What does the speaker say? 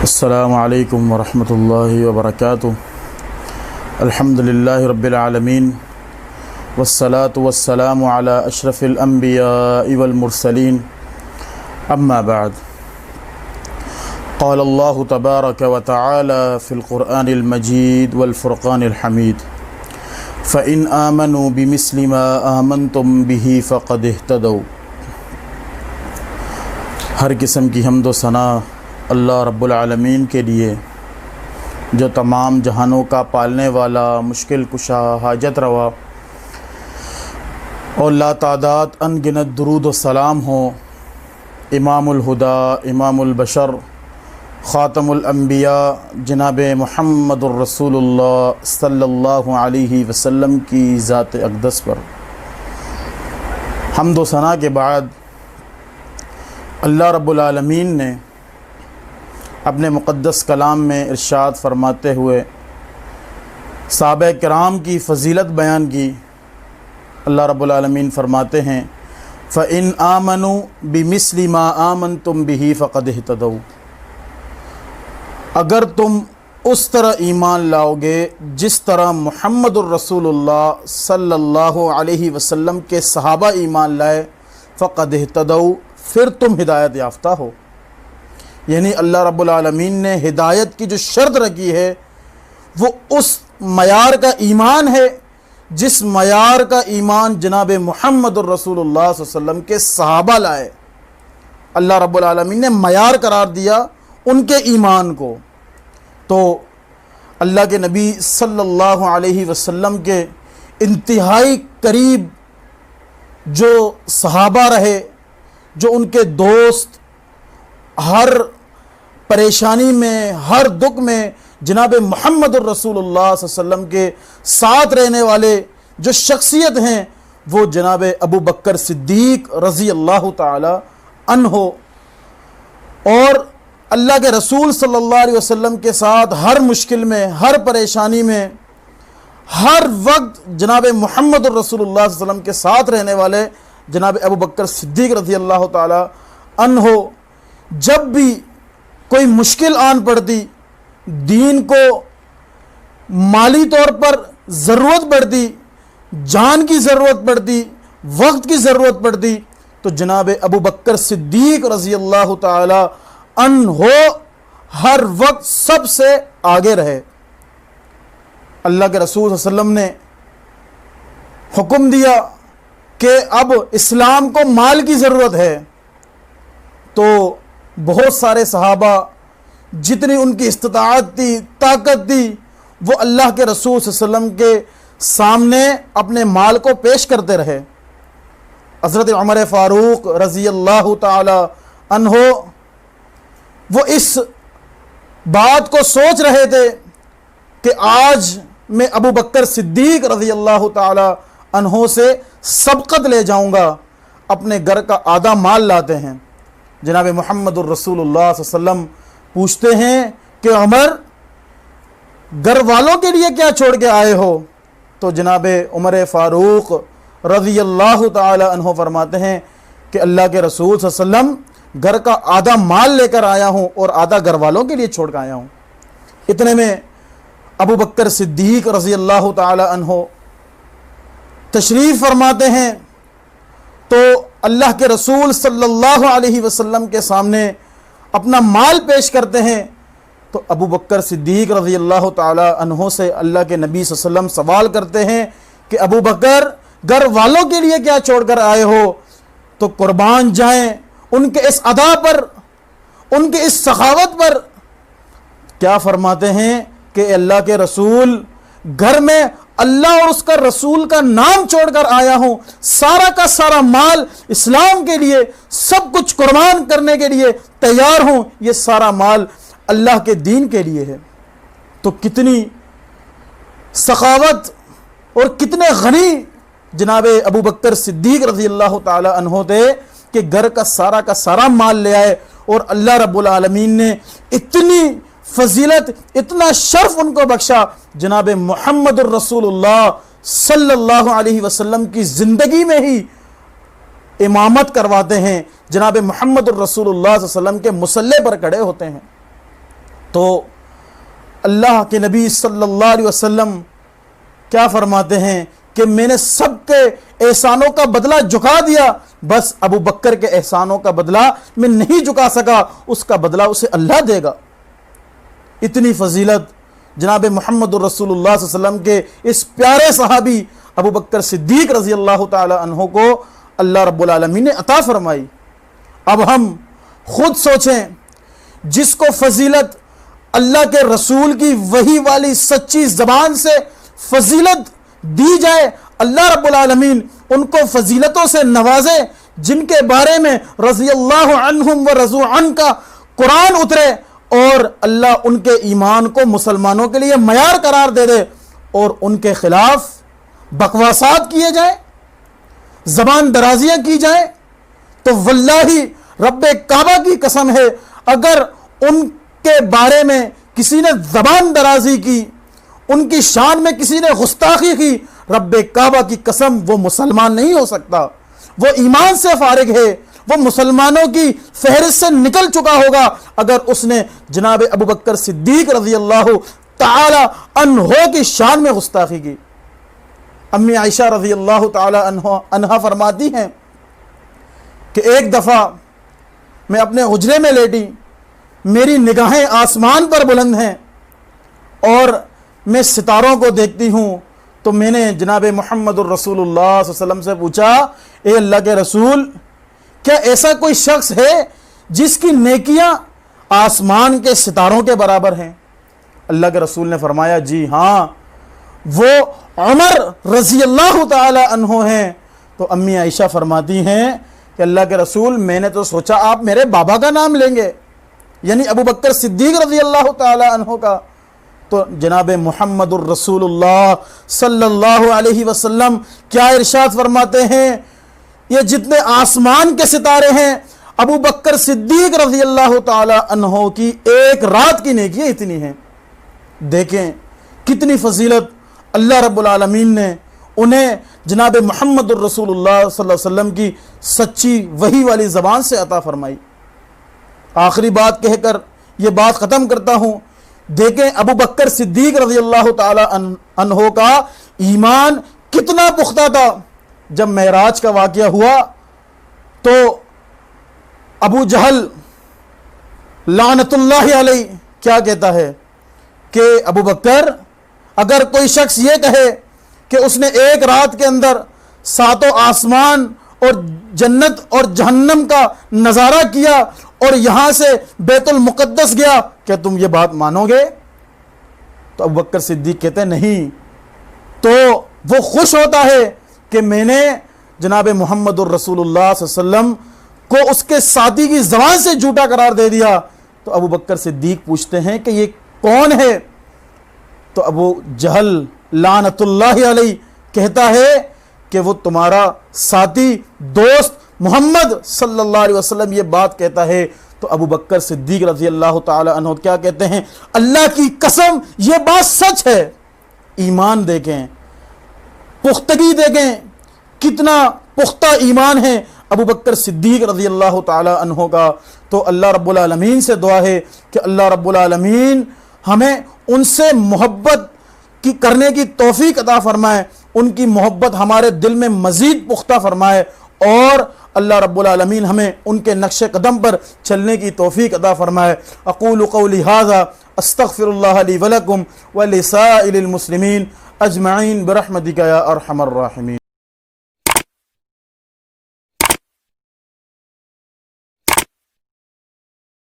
السلام علیکم ورحمۃ اللہ وبرکاتہ۔ الحمد للہ رب العالمین والصلاة والسلام علی اشرف الانبیاء والمرسلین، اما بعد، قال اللہ تبارک وتعالی فی القرآن المجید والفرقان الحمید، فإن آمنوا بمثل ما آمنتم به فقد اهتدوا۔ ہر قسم کی حمد و ثنا اللہ رب العالمین کے لیے، جو تمام جہانوں کا پالنے والا، مشکل کشا، حاجت روا، اور لا تعداد ان گنت درود و سلام ہو امام الہدا، امام البشر، خاتم الانبیاء جناب محمد الرسول اللہ صلی اللہ علیہ وسلم کی ذات اقدس پر۔ حمد و ثنا کے بعد اللہ رب العالمین نے اپنے مقدس کلام میں ارشاد فرماتے ہوئے صحابہ کرام کی فضیلت بیان کی۔ اللہ رب العالمین فرماتے ہیں فَإِنْ آمَنُوا بِمِثْلِ مَا آمَنْتُمْ بِهِ فَقَدْ اهْتَدَوْا۔ اگر تم اس طرح ایمان لاؤ گے جس طرح محمد الرسول اللہ صلی اللہ علیہ وسلم کے صحابہ ایمان لائے، فَقَدْ اهْتَدَوْا، پھر تم ہدایت یافتہ ہو۔ یعنی اللہ رب العالمین نے ہدایت کی جو شرط رکھی ہے وہ اس معیار کا ایمان ہے جس معیار کا ایمان جناب محمد الرسول اللہ صلی اللہ علیہ وسلم کے صحابہ لائے۔ اللہ رب العالمین نے معیار قرار دیا ان کے ایمان کو۔ تو اللہ کے نبی صلی اللہ علیہ وسلم کے انتہائی قریب جو صحابہ رہے، جو ان کے دوست، ہر پریشانی میں، ہر دکھ میں جناب محمد الرسول اللہ صلی اللہ علیہ وسلم کے ساتھ رہنے والے جو شخصیت ہیں، وہ جناب ابو بکر صدیق رضی اللہ تعالی عنہ، اور اللہ کے رسول صلی اللہ علیہ وسلم کے ساتھ ہر مشکل میں، ہر پریشانی میں، ہر وقت جناب محمد الرسول اللہ صلی اللہ علیہ وسلم کے ساتھ رہنے والے جناب ابو بکر صدیق رضی اللہ تعالی عنہ، جب بھی کوئی مشکل آن پڑتی، دین کو مالی طور پر ضرورت پڑتی، جان کی ضرورت پڑتی، وقت کی ضرورت پڑتی، تو جناب ابو بکر صدیق رضی اللہ تعالی عنہ ہر وقت سب سے آگے رہے۔ اللہ کے رسول صلی اللہ علیہ وسلم نے حکم دیا کہ اب اسلام کو مال کی ضرورت ہے، تو بہت سارے صحابہ جتنی ان کی استطاعت تھی، طاقت تھی، وہ اللہ کے رسول صلی اللہ علیہ وسلم کے سامنے اپنے مال کو پیش کرتے رہے۔ حضرت عمر فاروق رضی اللہ تعالی عنہ وہ اس بات کو سوچ رہے تھے کہ آج میں ابو بکر صدیق رضی اللہ تعالی عنہ سے سبقت لے جاؤں گا۔ اپنے گھر کا آدھا مال لاتے ہیں۔ جناب محمد الرسول اللہ صلی اللہ علیہ وسلم پوچھتے ہیں کہ عمر، گھر والوں کے لیے کیا چھوڑ کے آئے ہو؟ تو جناب عمر فاروق رضی اللہ تعالی عنہ فرماتے ہیں کہ اللہ کے رسول صلی اللہ علیہ وسلم گھر کا آدھا مال لے کر آیا ہوں اور آدھا گھر والوں کے لیے چھوڑ کے آیا ہوں۔ اتنے میں ابو بکر صدیق رضی اللہ تعالی عنہ تشریف فرماتے ہیں، تو اللہ کے رسول صلی اللہ علیہ وسلم کے سامنے اپنا مال پیش کرتے ہیں۔ تو ابو بکر صدیق رضی اللہ تعالی عنہ سے اللہ کے نبی صلی اللہ علیہ وسلم سوال کرتے ہیں کہ ابو بکر، گھر والوں کے لیے کیا چھوڑ کر آئے ہو؟ تو قربان جائیں ان کے اس ادا پر، ان کے اس سخاوت پر۔ کیا فرماتے ہیں کہ اللہ کے رسول، گھر میں اللہ اور اس کا رسول کا نام چھوڑ کر آیا ہوں، سارا کا سارا مال اسلام کے لیے، سب کچھ قربان کرنے کے لیے تیار ہوں، یہ سارا مال اللہ کے دین کے لیے ہے۔ تو کتنی سخاوت اور کتنے غنی جناب ابو بکر صدیق رضی اللہ تعالی عنہ تھے کہ گھر کا سارا مال لے آئے، اور اللہ رب العالمین نے اتنی فضیلت، اتنا شرف ان کو بخشا۔ جناب محمد الرسول اللہ صلی اللہ علیہ وسلم کی زندگی میں ہی امامت کرواتے ہیں، جناب محمد الرسول اللہ صلی اللہ علیہ وسلم کے مصلی پر کھڑے ہوتے ہیں۔ تو اللہ کے نبی صلی اللہ علیہ وسلم کیا فرماتے ہیں کہ میں نے سب کے احسانوں کا بدلہ چکا دیا، بس ابو بکر کے احسانوں کا بدلہ میں نہیں چکا سکا، اس کا بدلہ اسے اللہ دے گا۔ اتنی فضیلت جناب محمد الرسول اللہ صلی اللہ علیہ وسلم کے اس پیارے صحابی ابو بکر صدیق رضی اللہ تعالی عنہ کو اللہ رب العالمین نے عطا فرمائی۔ اب ہم خود سوچیں، جس کو فضیلت اللہ کے رسول کی وحی والی سچی زبان سے فضیلت دی جائے، اللہ رب العالمین ان کو فضیلتوں سے نوازے، جن کے بارے میں رضی اللہ عنہم و رضوا عنہ کا قرآن اترے، اور اللہ ان کے ایمان کو مسلمانوں کے لیے معیار قرار دے دے، اور ان کے خلاف بکواسات کیے جائیں، زبان درازیاں کی جائیں، تو واللہ رب کعبہ کی قسم ہے، اگر ان کے بارے میں کسی نے زبان درازی کی، ان کی شان میں کسی نے گستاخی کی، رب کعبہ کی قسم وہ مسلمان نہیں ہو سکتا، وہ ایمان سے فارغ ہے، وہ مسلمانوں کی فہرست سے نکل چکا ہوگا اگر اس نے جناب ابو بکر صدیق رضی اللہ تعالی عنہ کی شان میں گستاخی کی۔ امی عائشہ رضی اللہ تعالی عنہ فرماتی ہیں کہ ایک دفعہ میں اپنے حجرے میں لیٹی، میری نگاہیں آسمان پر بلند ہیں اور میں ستاروں کو دیکھتی ہوں، تو میں نے جناب محمد الرسول اللہ صلی اللہ علیہ وسلم سے پوچھا، اے اللہ کے رسول، کیا ایسا کوئی شخص ہے جس کی نیکیاں آسمان کے ستاروں کے برابر ہیں؟ اللہ کے رسول نے فرمایا، جی ہاں، وہ عمر رضی اللہ تعالی عنہ ہیں۔ تو امی عائشہ فرماتی ہیں کہ اللہ کے رسول، میں نے تو سوچا آپ میرے بابا کا نام لیں گے، یعنی ابو بکر صدیق رضی اللہ تعالی عنہ کا۔ تو جناب محمد الرسول اللہ صلی اللہ علیہ وسلم کیا ارشاد فرماتے ہیں، یہ جتنے آسمان کے ستارے ہیں، ابو بکر صدیق رضی اللہ تعالی عنہ کی ایک رات کی نیکیاں اتنی ہیں۔ دیکھیں کتنی فضیلت اللہ رب العالمین نے انہیں جناب محمد الرسول اللہ صلی اللہ علیہ وسلم کی سچی وحی والی زبان سے عطا فرمائی۔ آخری بات کہہ کر یہ بات ختم کرتا ہوں۔ دیکھیں ابو بکر صدیق رضی اللہ تعالی عنہ کا ایمان کتنا پختہ تھا۔ جب معراج کا واقعہ ہوا تو ابو جہل لعنت اللہ علیہ کیا کہتا ہے کہ ابو بکر، اگر کوئی شخص یہ کہے کہ اس نے ایک رات کے اندر ساتوں آسمان اور جنت اور جہنم کا نظارہ کیا اور یہاں سے بیت المقدس گیا، کیا تم یہ بات مانو گے؟ تو ابو بکر صدیق کہتے ہیں نہیں۔ تو وہ خوش ہوتا ہے کہ میں نے جناب محمد الرسول اللہ صلی اللہ علیہ وسلم کو اس کے ساتھی کی زبان سے جھوٹا قرار دے دیا۔ تو ابو بکر صدیق پوچھتے ہیں کہ یہ کون ہے؟ تو ابو جہل لعنت اللہ علیہ کہتا ہے کہ وہ تمہارا ساتھی دوست محمد صلی اللہ علیہ وسلم یہ بات کہتا ہے۔ تو ابو بکر صدیق رضی اللہ تعالی عنہ کیا کہتے ہیں، اللہ کی قسم یہ بات سچ ہے۔ ایمان دیکھیں، پختگی دیکھیں، کتنا پختہ ایمان ہے ابو بکر صدیق رضی اللہ تعالی عنہ کا۔ تو اللہ رب العالمین سے دعا ہے کہ اللہ رب العالمین ہمیں ان سے محبت کی کرنے کی توفیق عطا فرمائے، ان کی محبت ہمارے دل میں مزید پختہ فرمائے، اور اللہ رب العالمین ہمیں ان کے نقش قدم پر چلنے کی توفیق عطا فرمائے۔ اقول قولی ھذا استغفر اللہ لی ولکم ولسائر المسلمین اجمعین برحمتک یا ارحم الراحمین۔